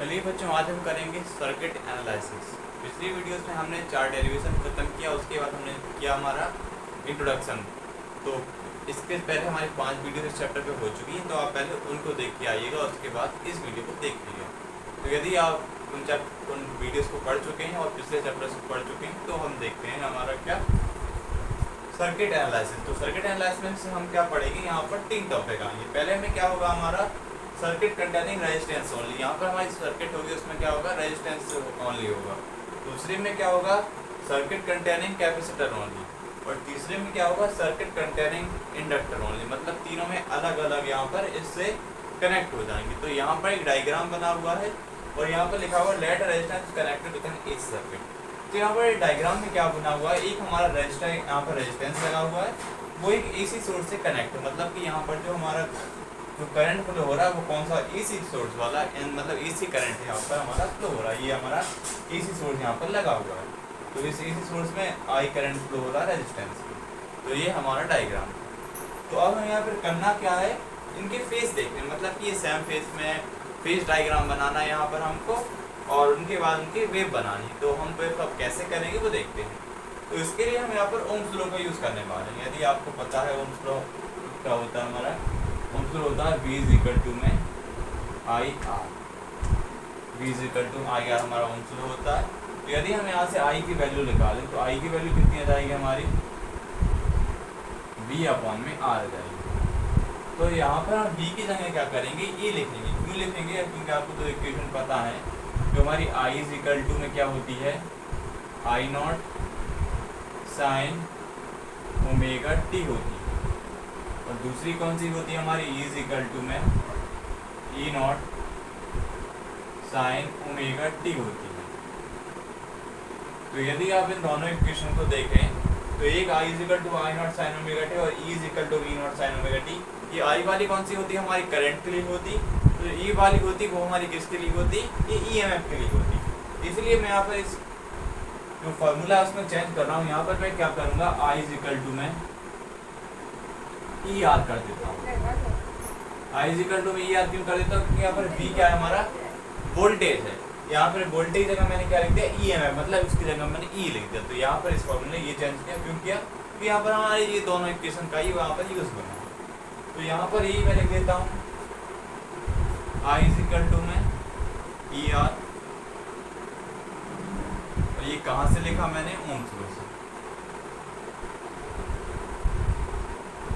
चलिए बच्चों, आज हम करेंगे सर्किट एनालिसिस। पिछली वीडियोस में हमने 4 डेरिवेशन खत्म किया, उसके बाद हमने किया हमारा इंट्रोडक्शन। तो इसके पहले हमारी 5 वीडियो इस चैप्टर पे हो चुकी हैं, तो आप पहले उनको देख के आइएगा और उसके बाद इस वीडियो को देख लीजिएगा। तो यदि आप उन वीडियोज़ को पढ़ चुके हैं और पिछले चैप्टर्स को पढ़ चुके हैं, तो हम देखते हैं हमारा क्या सर्किट एनालिसिस। तो सर्किट एनालिसिस से हम क्या पढ़ेंगे, यहाँ पर 3 टॉपिक आएंगे। पहले में क्या होगा, हमारा सर्किट कंटेनिंग रेजिस्टेंस ओनली। यहाँ पर हमारी सर्किट होगी, उसमें क्या होगा, रेजिस्टेंस ओनली होगा। दूसरे में क्या होगा, सर्किट कंटेनिंग कैपेसिटर ओनली। और तीसरे में क्या होगा, सर्किट कंटेनिंग इंडक्टर ओनली। मतलब तीनों में अलग अलग यहाँ पर इससे कनेक्ट हो जाएंगे। तो यहाँ पर एक डायग्राम बना हुआ है और यहाँ पर लिखा हुआ let resistance connected with an AC circuit. तो यहाँ पर डायग्राम में क्या बना हुआ है, एक हमारा रेजिस्टर यहाँ पर रेजिस्टेंस लगा हुआ है, वो एक एसी सोर्स से कनेक्ट है। मतलब कि यहाँ पर जो हमारा जो करंट फ्लो हो रहा है वो कौन सा, एसी सोर्स वाला, मतलब एसी करंट यहाँ पर हमारा फ्लो हो रहा है। ये हमारा एसी सोर्स यहाँ पर लगा हुआ है। तो इस एसी सोर्स में आई करंट फ्लो हो रहा है रेजिस्टेंस में। तो ये हमारा डायग्राम है। तो अब हम यहाँ पर करना क्या है, इनके फेस देखने, मतलब कि ये सेम फेस में फेस डायग्राम बनाना है यहाँ पर हमको, और उनके बाद उनकी वेव बनानी है। तो हम वेव अब कैसे करेंगे वो देखते हैं। तो इसके लिए हम यहाँ पर ओम्स लॉ का यूज़ करने वाले हैं। यदि आपको पता है ओम्स लॉ क्या होता है, हमारा ओम्स लॉ होता है V = में IR। V = IR हमारा ओम्स लॉ होता है। तो यदि हम यहाँ से I की वैल्यू निकालें तो I की वैल्यू कितनी आ जाएगी हमारी, V/में R आ जाएगी। तो यहाँ पर हम V की जगह क्या करेंगे, E लिखेंगे। क्यों लिखेंगे, क्योंकि आपको तो इक्वेशन पता है जो हमारी I = में क्या होती है, I0 sin ωt होती है। और दूसरी कौन सी होती है हमारी, E = में E0 sin ωt होती है। तो यदि आप इन दोनों इक्वेशन को देखें तो एक I = I0 sin ωt और E = V0 sin ωt। ये I वाली कौन सी होती है, हमारी करंट के लिए होती। तो E वाली होती वो हमारी किसके लिए होती, ये EMF के लिए होती। इसलिए मैं यहाँ पर इस जो फॉर्मूला है उसमें चेंज कर रहा हूँ। यहाँ पर मैं क्या करूँगा, I = में ER कर देता हूँ। I = में ER क्यों कर देता हूँ, क्योंकि यहाँ पर V क्या है, हमारा वोल्टेज है। यहाँ पर वोल्टेज जगह मैंने क्या लिख दिया, EMF, मतलब इसकी जगह मैंने E लिख दिया। तो यहाँ पर इस फॉर्मूले ये चेंज किया, क्यों किया, तो यहाँ पर हमारे ये दोनों इक्वेशन का ही वहाँ पर यूज बना। तो यहाँ पर यही मैं लिख देता हूँ, I = में ER। और ये कहाँ से लिखा मैंने, ओम्स लॉ से।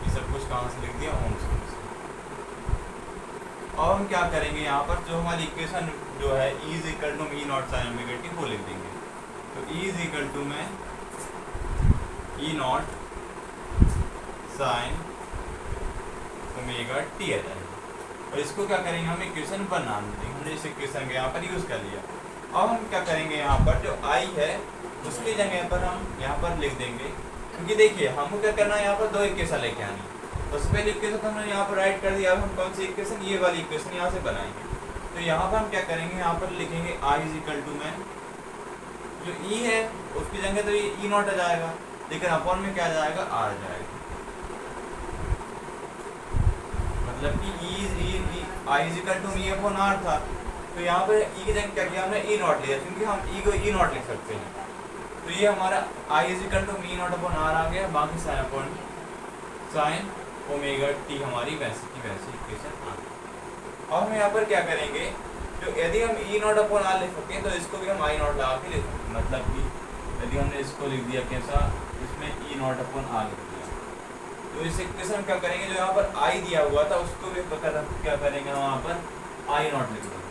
ये सब कुछ कहाँ से लिख दिया, ओम्स लॉ से। और हम क्या करेंगे, यहाँ पर जो हमारी इक्वेशन जो है E = में E0 sin ωt वो लिख देंगे। तो E = में E0 sin ωt आ जाएगा। और इसको क्या करेंगे, हम इक्वेशन बना देंगे। हमने इस इक्वेशन के यहाँ पर यूज कर लिया। अब हम क्या करेंगे, यहाँ पर जो I है उसकी जगह पर हम यहाँ पर लिख देंगे। क्योंकि देखिए हमको क्या करना है, यहाँ पर 2 इक्वेशन लेके आनी। सबसे पहले इक्वेशन हमने यहाँ पर राइट कर दिया। अब हम कौन सी इक्वेशन, ये वाली इक्वेशन यहाँ से बनाएंगे। तो यहाँ पर हम क्या करेंगे, यहाँ पर लिखेंगे I = में जो E है उसकी जगह तो ये E0 आ जाएगा, लेकिन अपॉन में क्या आ जाएगा, R आ जाएगा। मतलब कि I = E/R था। तो यहाँ पर E की जगह क्या किया हमने, E0 लिया, क्योंकि हम E को E0 लिख सकते हैं। तो ये हमारा I = में E0/R आ गया। बाकी sin ωt हमारी वैसी की वैसी इक्वेशन आ गई। अब हम यहाँ पर क्या करेंगे, जो यदि हम E0/R लिख सकते हैं तो इसको भी हम I0 लगा के लिख सकते हैं। मतलब कि यदि हमने इसको लिख दिया कैसा, इसमें E0/R लिख दिया, तो इस इक्वेशन क्या करेंगे, जो यहाँ पर I दिया हुआ था उसको भी क्या करेंगे, वहाँ पर I0 लिख देंगे।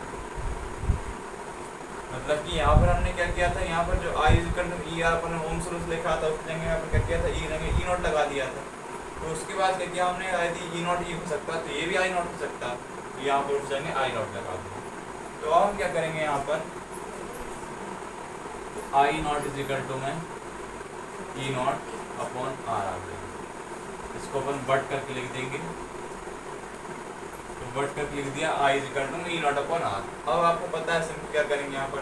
मतलब कि यहाँ पर हमने क्या किया था, यहाँ पर जो I = ER पर ओम्स लॉ लिखा था उसकी जगह यहाँ पर क्या किया था, E0 लगा दिया था। तो उसके बाद क्या किया हमने, यदि E0 E हो सकता तो ये भी I0 हो सकता, तो यहाँ पर उस जगह I0 लगा दिया। तो अब हम क्या करेंगे, यहाँ पर I0 = में E0/R आ गया। इसको अपन बट करके लिख देंगे। तो बट करके लिख दिया I = में E0/R। अब आपको पता है सिंपल क्या करेंगे, यहाँ पर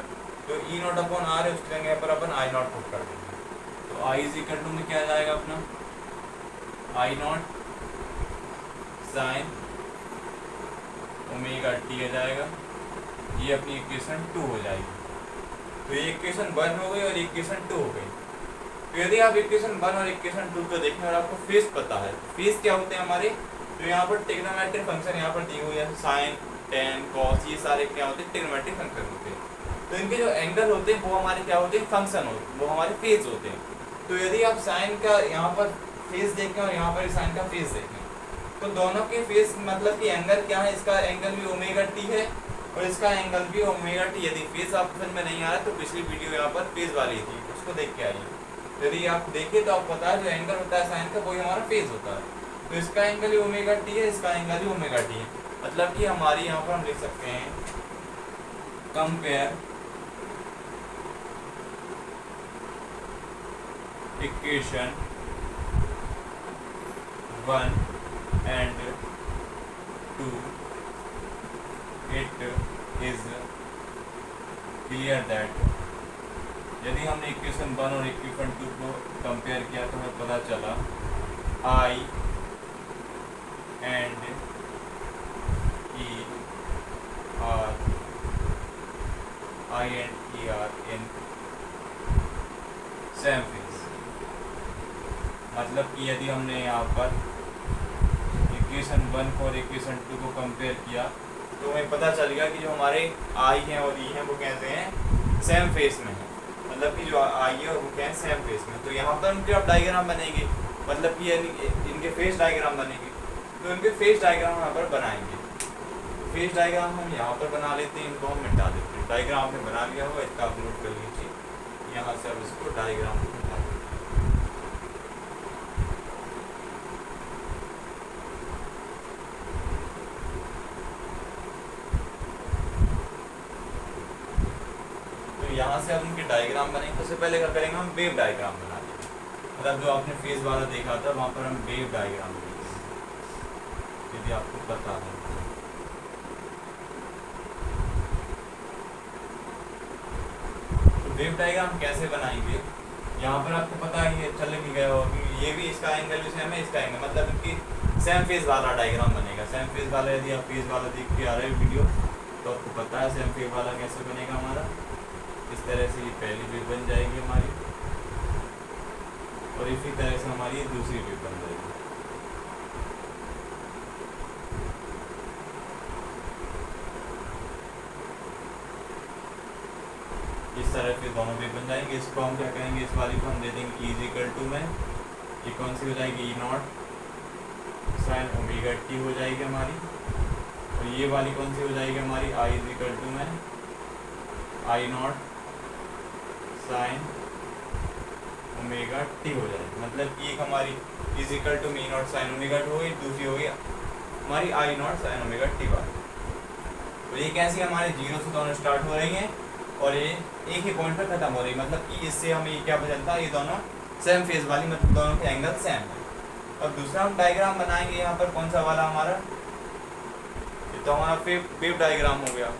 जो E0/R है उसकी जगह पर अपन I0 पुट कर देंगे। तो I = में क्या आ जाएगा अपना, I0 sin ωt आ जाएगा। ये अपनी इक्वेशन 2 हो जाएगी। तो ये इक्वेशन 1 हो गई और इक्वेशन 2 हो गई। तो यदि आप इक्वेशन 1 और इक्वेशन 2 को देखें और आपको फेस पता है, फेस क्या होते हैं हमारे, तो यहाँ पर ट्रिग्नोमेट्रिक फंक्शन यहाँ पर दी हुई है, साइन, टेन, कॉस, ये सारे क्या होते हैं, ट्रिग्नोमेट्रिक फंक्शन होते हैं। तो इनके जो एंगल होते हैं वो हमारे क्या होते हैं, फंक्शन होते हैं, वो हमारे फेस होते हैं। तो यदि आप साइन का यहाँ पर फेस देखें और यहाँ पर साइन का फेस देखें, तो दोनों के फेस मतलब कि एंगल क्या है, इसका एंगल भी ओमेगा टी है और इसका एंगल भी ओमेगा टी। यदि फेस आपको समझ में नहीं आ रहा तो पिछली वीडियो यहाँ पर फेस वाली थी, उसको देख के आइए। यदि आप देखें तो आपको पता है जो एंगल होता है साइन का वही हमारा फेस होता है। तो इसका एंगल ही ओमेगा टी है, इसका एंगल ही ओमेगा टी है। मतलब कि हमारी यहाँ पर हम लिख सकते हैं compare equation 1 and 2, it is clear that यदि हमने इक्वेशन 1 और इक्वेशन 2 को कंपेयर किया तो हमें पता चला I and E are in same phase। मतलब कि यदि हमने यहाँ पर इक्वेशन 1 को और इक्वेशन 2 को कंपेयर किया तो हमें पता चल गया कि जो हमारे आई हैं और ई हैं वो कहते हैं सेम फेस में है। मतलब कि जो आई है और वो क्या है, सेम फेस में। तो यहाँ पर उनके अब डायग्राम बनेंगे, मतलब कि इनके फेस डायग्राम बनेंगे। तो इनके फेस डायग्राम यहाँ पर बनाएंगे। फेस डायग्राम हम यहाँ पर बना लेते हैं, इनको हम मिटा देते हैं। डायग्राम हमने बना लिया होगा, इसका आप नोट कर लीजिए। यहाँ से अब इसको डायग्राम को मिटा देते हैं। यहाँ से अब उनके डायग्राम बनेंगे। सबसे पहले क्या करेंगे, हम वेव डायग्राम बना लेंगे। मतलब जो आपने फेस वाला देखा था वहाँ पर हम वेव डायग्राम बनाएंगे, यदि आपको पता है। तो वेव डायग्राम कैसे बनाएंगे, यहाँ पर आपको पता ही चल ही गया होगा कि ये भी इसका एंगल भी सेम है, इसका एंगल मतलब इनकी सेम फेस वाला डायग्राम बनेगा। सेम फेस वाला यदि आप फेस वाला देख के आ रहे हो वीडियो तो आपको पता है सेम फेस वाला कैसे बनेगा हमारा। इस तरह से ये पहली वेव बन जाएगी हमारी और इसी तरह से हमारी दूसरी वेव बन जाएगी। इस तरह से दोनों वेव बन जाएंगे। इसको हम क्या करेंगे, इस वाली को हम दे देंगे ई इक्वल टू में, ये कौन सी हो जाएगी, ई नॉट साइन ओमेगा टी हो जाएगी हमारी। और ये वाली कौन सी हो जाएगी हमारी, आई इक्वल टू में I naught sine omega T हो जाएगी। मतलब कि एक हमारी इज इक्वल टू मी नॉट साइन ओमेगा टी हो गई, दूसरी हो गई हमारी I naught sine omega T वाली। तो ये कैसी हमारे जीरो से दोनों स्टार्ट हो रही हैं और ये एक ही पॉइंट पर खत्म हो रही है। मतलब कि इससे हमें ये क्या पता चलता है, ये दोनों सेम फेज वाली, मतलब दोनों के एंगल सेम है। अब दूसरा हम डायग्राम बनाएंगे यहाँ पर, कौन सा वाला हमारा, ये तो हमारा वेव डायग्राम हो गया।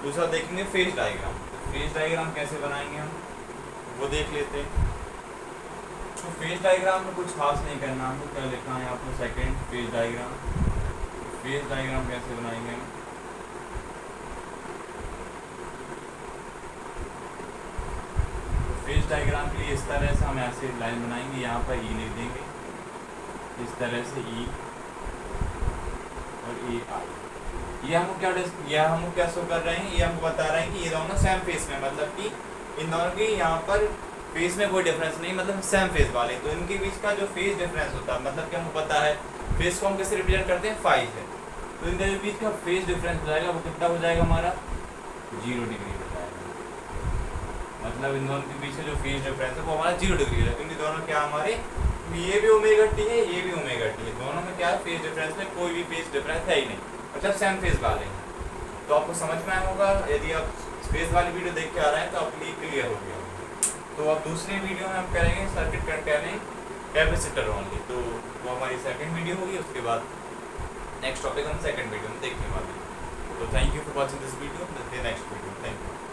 दूसरा देखेंगे फेज डायग्राम। फेज डायग्राम कैसे बनाएंगे हम वो देख लेते हैं। तो फेज डायग्राम में कुछ खास नहीं करना, हमको क्या लिखना है यहाँ पर, second phase diagram. Phase diagram कैसे बनाएंगे हम, फेज डायग्राम के लिए इस तरह से हम ऐसे लाइन बनाएंगे, यहाँ पर ई लिख देंगे इस तरह से, ई और ई आई। ये हम क्या शो कर रहे हैं, ये हमको बता रहे हैं कि ये दोनों सेम फेस में, मतलब कि इन दोनों के यहाँ पर फेस में कोई डिफरेंस नहीं, मतलब सेम फेस वाले। तो इनके बीच का जो फेस डिफरेंस होता है, मतलब कि हमको पता है फेस को हम कैसे रिप्रेजेंट करते हैं, 5 है। तो इनके बीच का फेस डिफरेंस हो जाएगा, वो कितना हो जाएगा हमारा, 0 डिग्री हो जाएगा। मतलब इन दोनों के बीच जो फेस डिफरेंस है वो हमारा 0 डिग्री है, क्योंकि दोनों क्या हमारे, ये भी ओमेगा टी है, ये भी ओमेगा टी है। दोनों में क्या है, फेस डिफरेंस में कोई भी फेस डिफरेंस है ही नहीं, मतलब सेम फेस वाले हैं। तो आपको समझ में आया होगा, यदि आप फेस वाली वीडियो देख के आ रहे हैं तो आपके लिए क्लियर हो गया। तो अब दूसरी वीडियो में हम करेंगे सर्किट कंटेनिंग कैपेसिटर ओनली। तो वो हमारी सेकंड वीडियो होगी, उसके बाद नेक्स्ट टॉपिक हम सेकंड वीडियो में देखने वाले हैं। तो thank you for watching this video, next video, thank you.